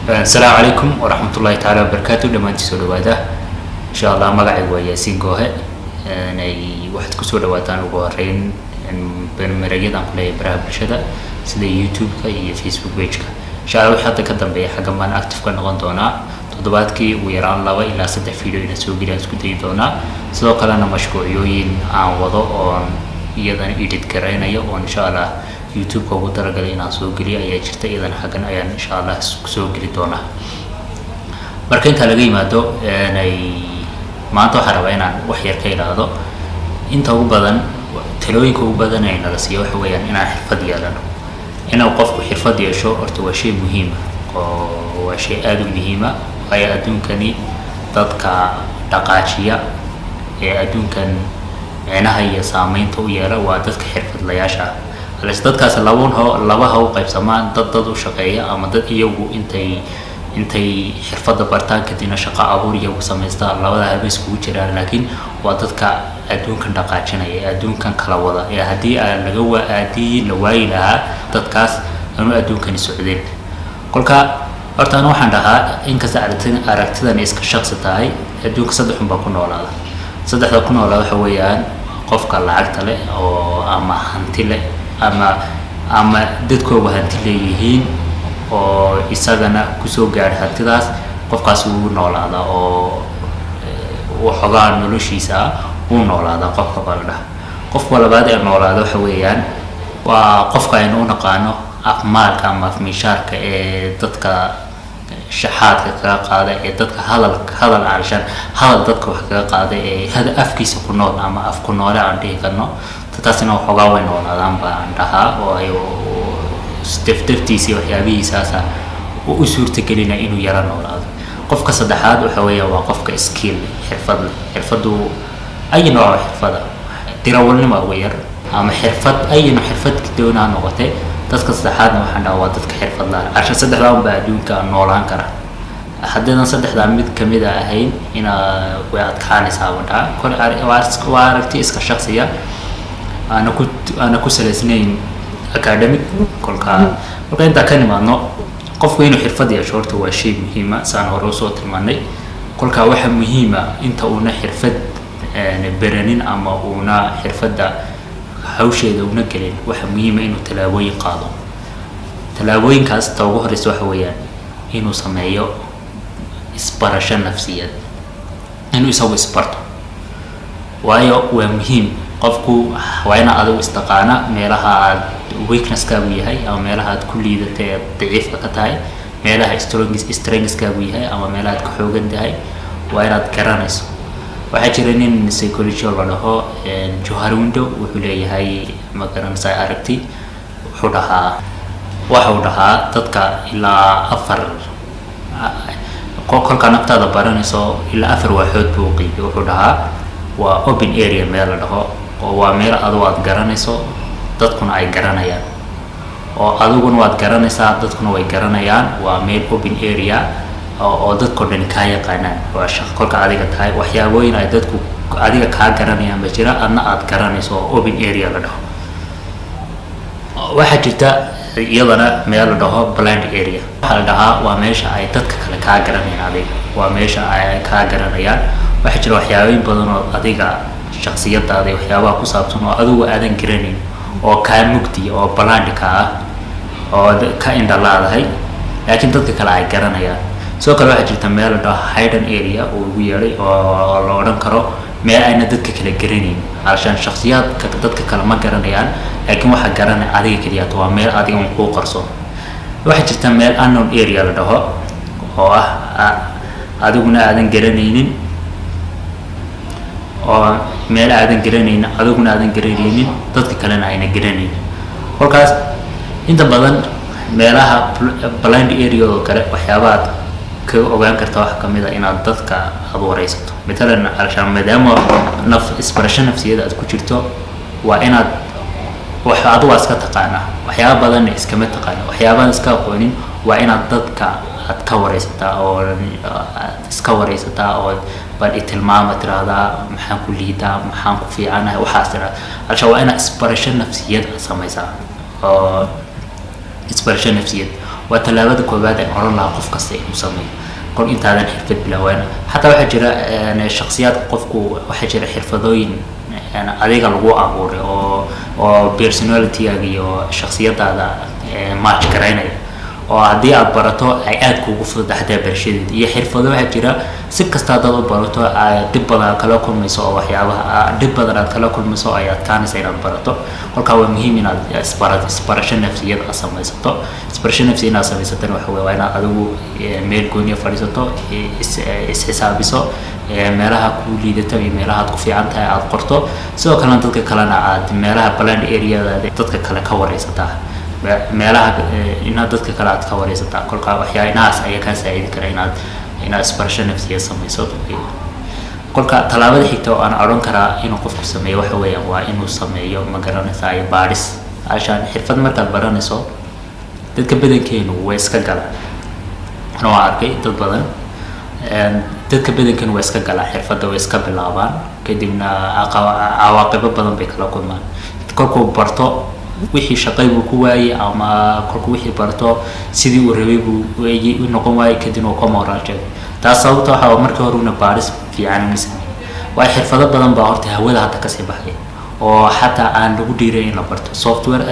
السلام عليكم ورحمة الله تعالى وبركاته. لما تسولوا هذا إن شاء الله مقعد وياسين جوه أي واحد كسول واتان وقارين بين مرقدان كلها براه بالشدة سيدا يوتيوب كي فيسبوك بيج إن شاء الله حتى كدام بيا حاجة ما نأكتف كنا غندونا تضبط كي ويران لوا إلا سد فيديو إلى سوق إلى سوق تيجونا سو كلنا مشروعيين عن وضع يدان إيديت كرينا يوم إن شاء الله يوتيوب كوبو ترجلينا سوق لي أي شيء إذا حقنا أيان إن شاء الله سوق لي دونا مركين تلاقي ما دو ما تو حربينا وحير كيلا هذا أنت هو بدن تلوين كوب بدن إن رسيه وحويان إن حرفة ديالنا إن وقف حرفة ديال شو أرتوا شيء مهم وشيء أدم مهمة أي أدم كني تدك دقاشية أدم كان عينها هي سامين تو يرى وادك حرفة لياشة alas dadkaas laba haw qaybsamaan dad u shaqeeya ama dad iyagu intay xirfada bartaan kadibna shaqo abuur iyagu sameystaan labada habis ku jiraan laakiin waa dadka adduunkan dhaqaajinaya adduunkan kala wada ee hadii laga waadii la waayi lahaa dadkaas aanu adduunkan socdeen kolka horta waxaan dhahaa in ka aragtidan iska shakhsi tahay adduunka saddex baa ku noolaada saddexda ku noolaada waxa weeyaan qofka lacagta leh oo ama hanti leh ama dadkooba hanti leeyihiin oo isagana kusoo gaar hantidaas qofkaas uu noolaada oo waxoogaa noloshiisa uu noolaada qofka balda qofka labaad ee noolaada waxa weeyaan waa qofka aynu naqaano aqmaalka ama afmishaarka ee dadka shaxaadka kaga qaada ee dadka hadal carshan hadal dadka wax kaga qaada ee hada afkiisa ku nool ama af ku nool aan dhihi karno taasina waxoogaa way noolaadaan baan dhahaa oo ay steftiisi waxyaabihiisaasa u suurtagelina inuu yara noolaado qofka saddexaad waxa weeyaan waa qofka skill xirfadu ay nooc xirfada tirawalnimo ugu yar ama xirfad ay xirfad doonaa noqotay dadka saddexaadna waxaan dhahaa waa dadka xirfadlaha asha saddexdaan baa adduunka noolaan kara haddana saddexdaan mid kamid ah ahayn ina way adkaanaysaa wada kor waa aragti iska shakhsiya أنا كسر سنين أكاديميك كلها أنت كان معنا قف وين حرفة يا شورت هو شيء مهم سان هروسوت الماني كلها واحد مهمة أنت ونا حرفة برنين أما ونا حرفة دا حوشة دا ونا كلين واحد مهمة إنه تلاوي قاضي تلاوي كاس توجه رسوا حويان إنه سمايو إسبارشان نفسية إنه يسوي إسبارتو وأيو ومهم qofku waa ina adigu istaqaana meelaha aad weakness ka yahay ama meelaha aad ku liidatay daciifka ka tahay meelaha strength ka yahay ama meelaha aad ku xoogan tahay waa inaad garanayso waxa jira nin psychology la dhaho Johar Window wuxuu leeyahay ma garanaysaa aragti wuxuu dhahaa dadka ilaa afar kolka naftaada baranayso ilaa afar waaxood buu qiibiyo wuxuu dhahaa waa open area meel la dhaho oo waa meel aad garanayso dadkuna ay garanayaan oo adiguna waad garanaysaa dadkuna way garanayaan waa meel open area oo dadku dhan ka yaqaanaan waa shaqo kolka adiga tahay waxyaabooyin ay dadku adiga ka garanayaan ma jira adna aad garanayso open area la dhaho waxa jirta iyadana meel la dhaho blind area waxa la dhahaa waa meesha ay dadka kale ka garanayaan adiga waa meesha ay ka garanayaan waxa jira waxyaabooyin badan oo adiga shakhsiyadaada waxyaabaha ku saabsan oo adigu aadan garanin oo ka mugdi oo blind ka ah oo ka indhalaadahay laakiin dadka kale ay garanayaan soo kale waxa jirta meel la dhaho hidden area oo ugu yeeray oo la oran karo meel ayna dadka kale garanin halshan shakhsiyadka dadka kale ma garanayaan laakiin waxa garanay adiga kaliya waa meel adiga ku qarsoon waxa jirta meel unknown area la dhaho oo adiguna aadan garanaynin oo meel aadan garanaynin adiguna aadan garanaynin dadka kalena ayna garanaynin halkaas inta badan meelaha blind area oo kale waxyaabaad ka ogaan kartaa wax kamid ah inaad dadka aad wareysato midna alshaan maadaama isbarasho nafsiyeed aad ku jirto waa inaad waxa aad iska taqaana waxyaabo badan iska ma taqaana waxyaabaha iska aqoonin waa inaad dadka aad ka wareysataa oo iska wareysataa oo bal tilmaama tirada maxaan ku liidaa maxaan ku fiicanahay waxaas tira alsha waa ina isbarasho nafsiyeed samaysaa oo isbarasho nafsiyeed وتلاوة كوباد أن الله قف كسي مسمي قل أنت هذا حرفة بلوان حتى واحد جرا الشخصيات قفكو واحد جرا حرفضوين يعني عليك الوقوع أو personality أو شخصيات هذا ماتش كرينا oo hadii aad barato ay aad kugu fududahay barashadii iyo xirfado waxa jira si kasta aad barato ay dib badan kala kulmayso oo waxyaabaha dib badan aad kala kulmayso ay adkaanayso inaad barato kolka waa muhiim inaad isbarasho nafsiyeed aad samaysato isbarasho nafsiyeed inaad samaysato waxa weeye inaad adigu meel gooni fadhiisato is xisaabiso meelaha ku liidato iyo meelaha aad ku fiican tahay aad qorto sidoo kale dadka kalena aad meelaha plan area dadka kale ka wareysataa meelaha inaad dadka kale aad ka wareysataa kolka waxyaanahaas ayaa ka saacidin kara inaad isbarasho nafsiyeed samayso kolka talaabada xigta oo aan oran karaa inuu qofku sameeyo waxa weeyaan waa inuu sameeyo magaranaysa ay baaris ashaan xirfad markaad baranayso dadka badankeenu way iska galaan anoo arkay dad badan dadka badankeenu way iska galaan xirfadda way iska bilaabaan kadibna cawaaqib badan bay kala kulmaan kolku barto wixii shaqay buu ku waayay ama kolku wixii barto sidii uu rabay buu noqon waayay kadib uu ka mooraajo taas sababtoo ah markii hore uu baaris fiican misan way xirfado badan baa horta hawada hadda ka sii baxay oo xataa aan lagu dhiiray in la barto software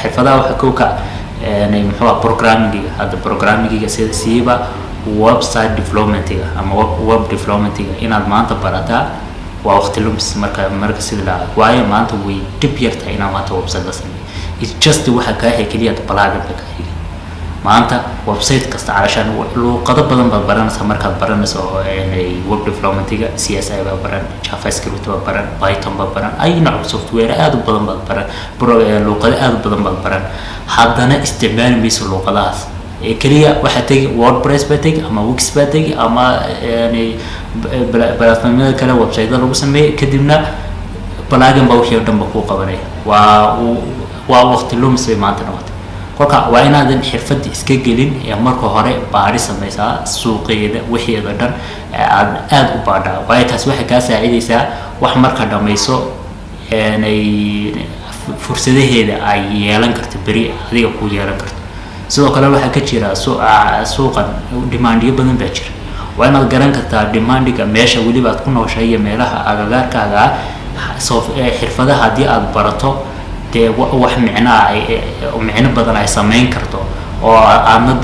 xirfadaha waxa ku ka muxuu programming hadda programming siiba website development ama web development inaad maanta barataa waa waqti lumis marka sida la waayo maanta way dib yartay inaad maanta website la sameeyo it's just waxa ka hay kaliya balaagan ka hay maanta website kasta علشان luqado badan baad baranaysaa markaad baranayso web development-ga CSS baa baran JavaScript baa baran Python baa baran ay nooc software aad u badan baad baran luqado aad u badan baad baran haddana isticmaal mayso luqadahaas kaliya waxa tagi WordPress baa tagi ama Wix baa tagi ama platformada kale website-da lagu sameeyo kadibna balaagan baa wixii dhanba ku qabanay waa waqti lumis bay maanta noqotay kolka waa inaadan xirfad iska gelin ee marka hore baari samaysaa suuqeeda wixii dhan aad u baadhaa way taas waxa ka saacidaysaa wax marka dhamayso ay fursadaheeda ay yeelan karto bari adiga ku yeelan karto sidoo kale waxa ka jira suuqan demand badan baa jira waa inaad garan kartaa demandiga meesha waliba aad ku nooshahay iyo meelaha agagaarkaaga xirfadaha hadii aad barato wax micno badan ay sameyn karto oo aadna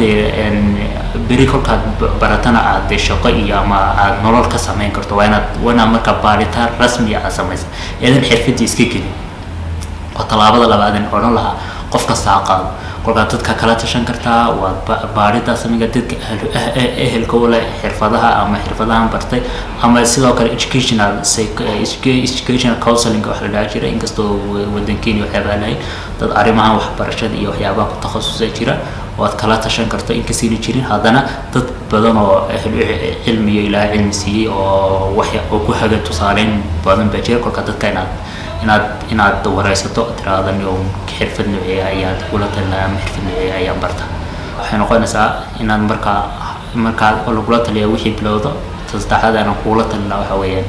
bari kolkaad baratana aad shaqo iyo ama aad nolol ka sameyn karto waa inaad marka baaritaan rasmi ah samayso eedan xirfadii iska gelin oo talaabada labaad aan oran lahaa qof kasta qaado kolka dadka kala tashan kartaa waa baarida sameeya dadka ehelka wala xirfadaha ama xirfadahan bartay ama sidoo kale educational counseling wax la jira inkastoo wadankeena waxa baalay dad arimahan waxbarashada iyo waxyaabaha ku takhasusay jira oo aad kala tashan karto in ka sii jirin haddana dad badan oo cilmi iyo ilaa cilmi siiyay oo wax ku haga tusaaleyn badan baa jira kolka dadka inaad waraysato tiraadan iyo xirfad nooceeya ayaad kula talaa xirfad nooceeya ayaa barta waxay noqonaysaa inaad marka lagula taliyo wixii bilowdo saddexaadana kula talaa waxa weeyaan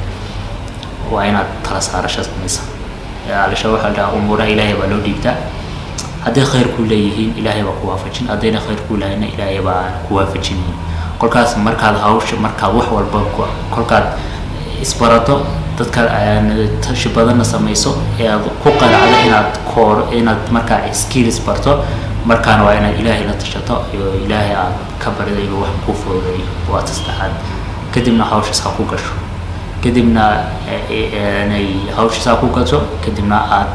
waa inaad kala saarasho samaysaa علشان واحد أمور إلهي بلو ديبتا هذا خير كله يهين إلهي بقوافجين هذا خير كله هنا إلهي بقوافجين كل كاس مركز هاوش مركز وحول بقى كل كاس إسبراتو تذكر تشبهنا سميسو كوكا على هنا كور هنا مركز سكيل إسبراتو مركز وين إلهي لا تشتى إلهي كبر ذي الواحد كفر ذي واتستحد كدمنا هاوش ساقو كشو كدمنا هاوش ساقو كشو كدمنا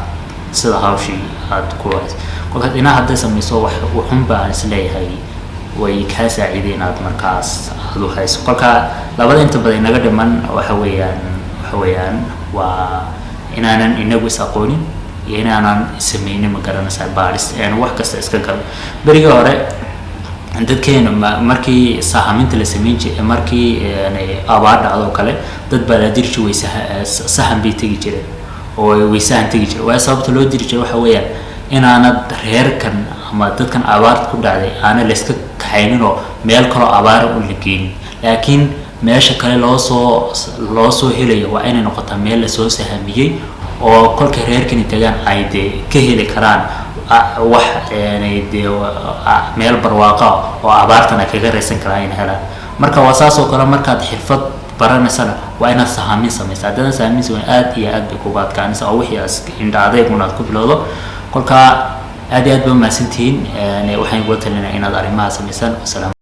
سida hawshii aad ku waas kolka ina hadda sameeyso waxun baa isleeyahay way ka saacideen aad markaas aad u hayso kolka labada inta badan naga dhiman waxa weeyaan waa inaanan inagu isaqoonin iyo inaanan sameeynin ma garanaysaa baaris wax kasta iska gal bariga hore dadkeena markii sahaminta la sameeyay markii abaar dhacdo kale dad baa la dirji way sahan bay tagi jireen oo weysan tagi jiray waa sababta loo diri jiray waxa weeyaan inaanad reerkan ama dadkan abaar ku dhacday aana la iska kaxaynin oo meel kale abaar u ligeyn laakiin meesha kale loo soo helayo waa inay noqotaa meel la soo sahamiyay oo kolka reerkan tagaan ay ka heli karaan wax dee meel barwaaqo oo abaartana kaga raysan karaa in helaan marka waa saas oo kale markaad xirfad baranaysana waa inaad sahaamin samaysaa haddana sahaaminsi waa aad iyo aad bay kuga adkaanaysaa oo wixii indha adeeguna aad ku bilowdo kolka aad iyo aad ba mahadsantihiin waxaan uga talinayaa inaad arrimaha samaysaan.